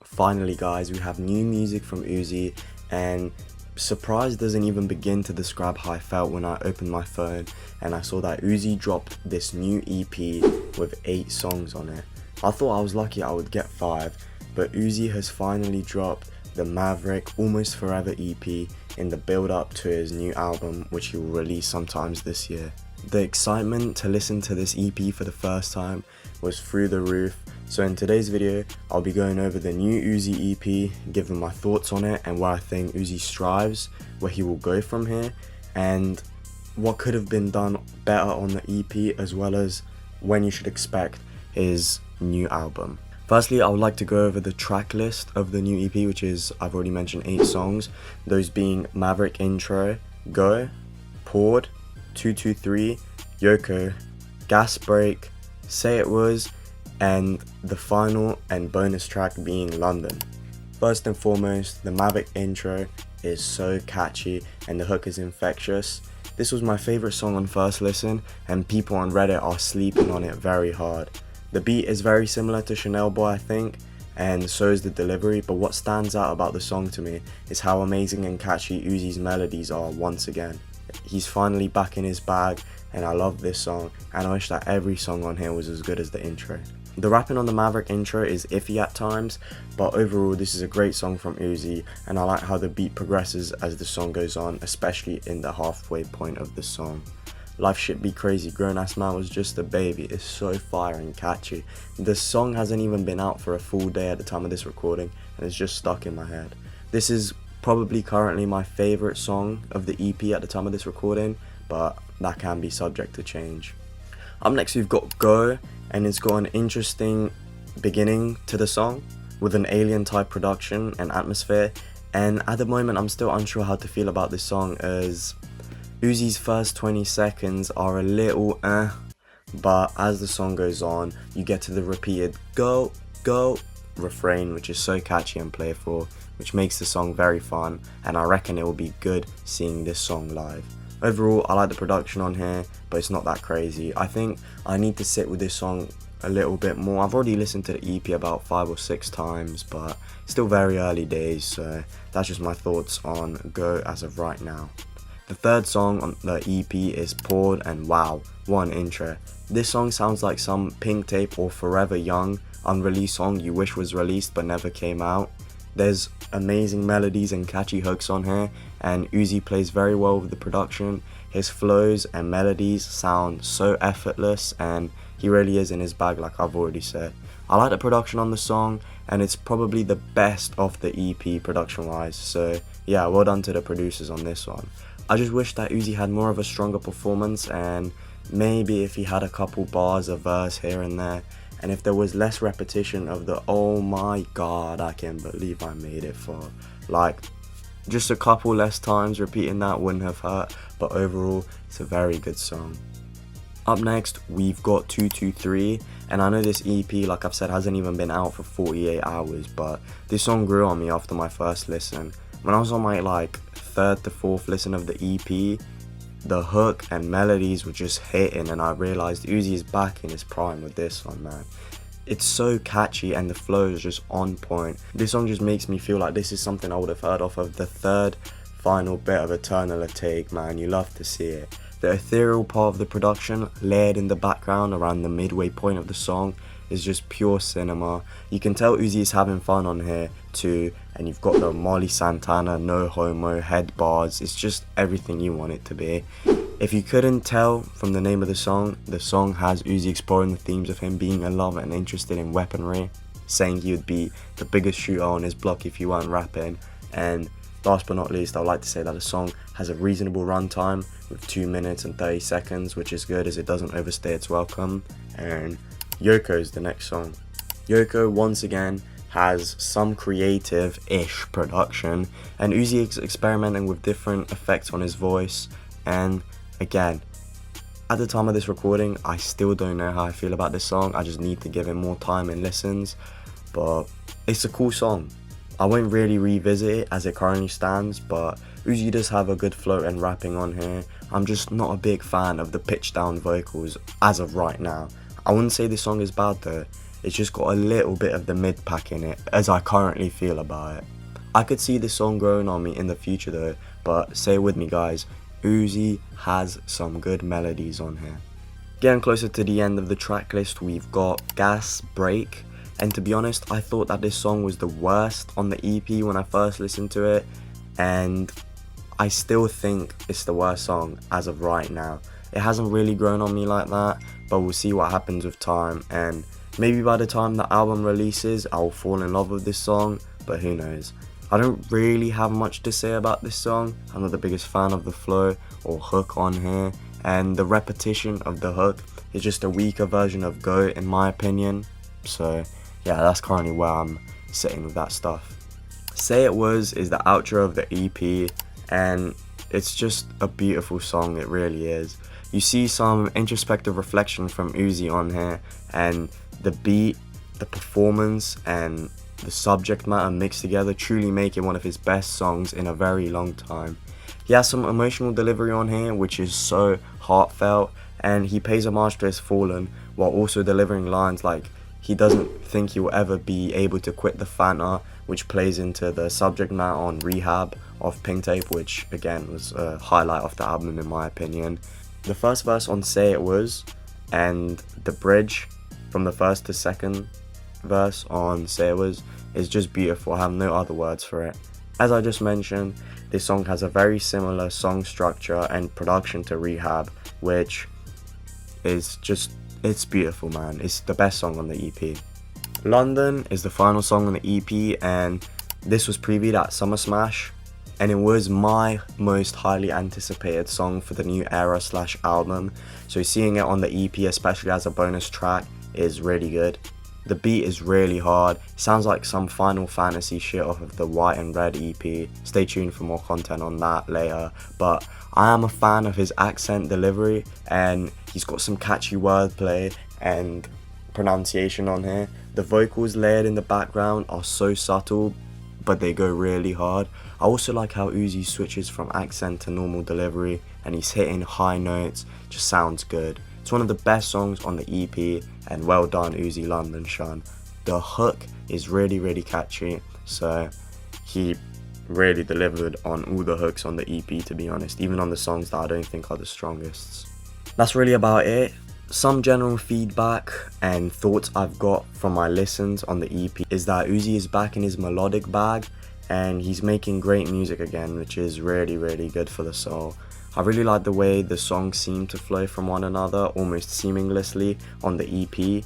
Finally guys, we have new music from Uzi, and surprise doesn't even begin to describe how I felt when I opened my phone and I saw that Uzi dropped this new EP with 8 songs on it. I thought I was lucky I would get 5, but Uzi has finally dropped the Maverick Almost Forever EP in the build up to his new album, which he will release sometimes this year. The excitement to listen to this EP for the first time was through the roof, so in today's video I'll be going over the new Uzi EP, giving my thoughts on it and where I think Uzi strives, where he will go from here, and what could have been done better on the EP, as well as when you should expect his new album. Firstly, I would like to go over the track list of the new EP, which is, I've already mentioned, 8 songs, those being Maverick Intro, Go, Poured, 223, Yoko, Gas Break, Say It Was, and the final and bonus track being London. First and foremost, the Maverick intro is so catchy and the hook is infectious. This was my favourite song on first listen, and people on Reddit are sleeping on it very hard. The beat is very similar to Chanel Boy, I think, and so is the delivery, but what stands out about the song to me is how amazing and catchy Uzi's melodies are once again. He's finally back in his bag, and I love this song, and I wish that every song on here was as good as the intro. The rapping on the Maverick intro is iffy at times, but overall this is a great song from Uzi, and I like how the beat progresses as the song goes on, especially in the halfway point of the song. Life Shit Be Crazy, Grown Ass Man Was Just a Baby is so fire and catchy. The song hasn't even been out for a full day at the time of this recording, and it's just stuck in my head. This is probably currently my favourite song of the EP at the time of this recording, but that can be subject to change. Up next we've got Go, and it's got an interesting beginning to the song with an alien type production and atmosphere, and at the moment I'm still unsure how to feel about this song, as Uzi's first 20 seconds are a little but as the song goes on you get to the repeated go go refrain, which is so catchy and playful, which makes the song very fun, and I reckon it will be good seeing this song live. Overall, I like the production on here, but it's not that crazy. I think I need to sit with this song a little bit more. I've already listened to the EP about 5 or 6 times, but still very early days, so that's just my thoughts on Go as of right now. The third song on the EP is Poured, and wow, what an intro. This song sounds like some Pink Tape or Forever Young unreleased song you wish was released but never came out. There's amazing melodies and catchy hooks on here, and Uzi plays very well with the production. His flows and melodies sound so effortless, and he really is in his bag, like I've already said. I like the production on the song, and it's probably the best of the EP production wise, so yeah, well done to the producers on this one. I just wish that Uzi had more of a stronger performance, and maybe if he had a couple bars of verse here and there, and if there was less repetition of the oh my god I can't believe I made it for, like just a couple less times repeating that wouldn't have hurt, but overall it's a very good song. Up next we've got 223, and I know this EP, like I've said, hasn't even been out for 48 hours, but this song grew on me after my first listen. When I was on my 3rd to 4th listen of the EP, the hook and melodies were just hitting, and I realised Uzi is back in his prime with this one, man. It's so catchy and the flow is just on point. This song just makes me feel like this is something I would have heard off of the 3rd final bit of Eternal Take, man. You love to see it. The ethereal part of the production layered in the background around the midway point of the song is just pure cinema. You can tell Uzi is having fun on here too, and you've got the Molly Santana no homo head bars. It's just everything you want it to be. If you couldn't tell from the name of the song has Uzi exploring the themes of him being in love and interested in weaponry, saying he would be the biggest shooter on his block if you weren't rapping, and last but not least, I would like to say that the song has a reasonable runtime with 2 minutes and 30 seconds, which is good as it doesn't overstay its welcome. And Yoko is the next song. Yoko once again has some creative-ish production, and Uzi is experimenting with different effects on his voice, and again, at the time of this recording I still don't know how I feel about this song. I just need to give it more time and listens, but it's a cool song. I won't really revisit it as it currently stands, but Uzi does have a good flow and rapping on here. I'm just not a big fan of the pitch down vocals as of right now. I wouldn't say this song is bad though, it's just got a little bit of the mid pack in it, as I currently feel about it. I could see this song growing on me in the future though, but say it with me guys, Uzi has some good melodies on here. Getting closer to the end of the track list, we've got Gas Break, and to be honest, I thought that this song was the worst on the EP when I first listened to it, and I still think it's the worst song as of right now. It hasn't really grown on me like that, but we'll see what happens with time, and maybe by the time the album releases I'll fall in love with this song, but who knows. I don't really have much to say about this song. I'm not the biggest fan of the flow or hook on here, and the repetition of the hook is just a weaker version of Go in my opinion. So yeah, that's currently where I'm sitting with that stuff. Say It Was is the outro of the EP, and it's just a beautiful song, it really is. You see some introspective reflection from Uzi on here, and the beat, the performance, and the subject matter mixed together truly make it one of his best songs in a very long time. He has some emotional delivery on here which is so heartfelt, and he pays homage to his fallen while also delivering lines like he doesn't think he will ever be able to quit the Fanta, which plays into the subject matter on Rehab of Pink Tape, which again was a highlight of the album in my opinion. The first verse on Say It Was and the bridge from the first to second verse on Say It Was is just beautiful. I have no other words for it. As I just mentioned, this song has a very similar song structure and production to Rehab, which is just, it's beautiful, man. It's the best song on the EP. London is the final song on the EP, and this was previewed at Summer Smash, and it was my most highly anticipated song for the new era / album, so seeing it on the EP, especially as a bonus track, is really good. The beat is really hard. It sounds like some Final Fantasy shit off of the White and Red EP. Stay tuned for more content on that later. But I am a fan of his accent delivery, and he's got some catchy wordplay and pronunciation on here. The vocals layered in the background are so subtle, but they go really hard. I also like how Uzi switches from accent to normal delivery, and he's hitting high notes. Just sounds good. It's one of the best songs on the EP, and well done Uzi London Sean. The hook is really catchy, so he really delivered on all the hooks on the EP, to be honest, even on the songs that I don't think are the strongest. That's really about it. Some general feedback and thoughts I've got from my listens on the EP is that Uzi is back in his melodic bag, and he's making great music again, which is really good for the soul. I really like the way the songs seem to flow from one another almost seamlessly on the EP.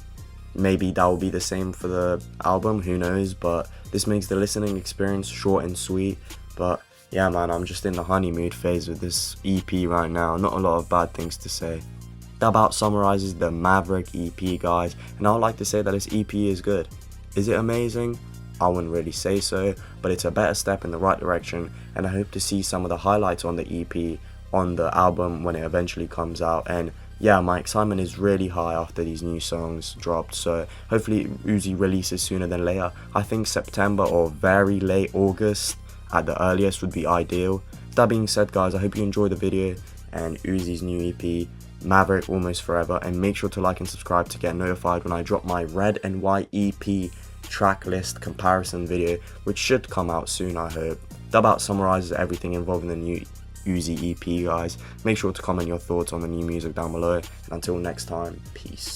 Maybe that will be the same for the album, who knows, but this makes the listening experience short and sweet. But yeah man, I'm just in the honeymoon phase with this EP right now, not a lot of bad things to say. That about summarizes the Maverick EP guys, and I would like to say that this EP is good. Is it amazing? I wouldn't really say so, but it's a better step in the right direction, and I hope to see some of the highlights on the EP on the album when it eventually comes out. And yeah, my excitement is really high after these new songs dropped, so hopefully Uzi releases sooner than later. I think September or very late August at the earliest would be ideal. That being said guys, I hope you enjoyed the video and Uzi's new EP Maverick Almost Forever, and make sure to like and subscribe to get notified when I drop my Red and White EP track list comparison video, which should come out soon I hope. That about summarizes everything involving the new Uzi EP guys. Make sure to comment your thoughts on the new music down below, and until next time, peace.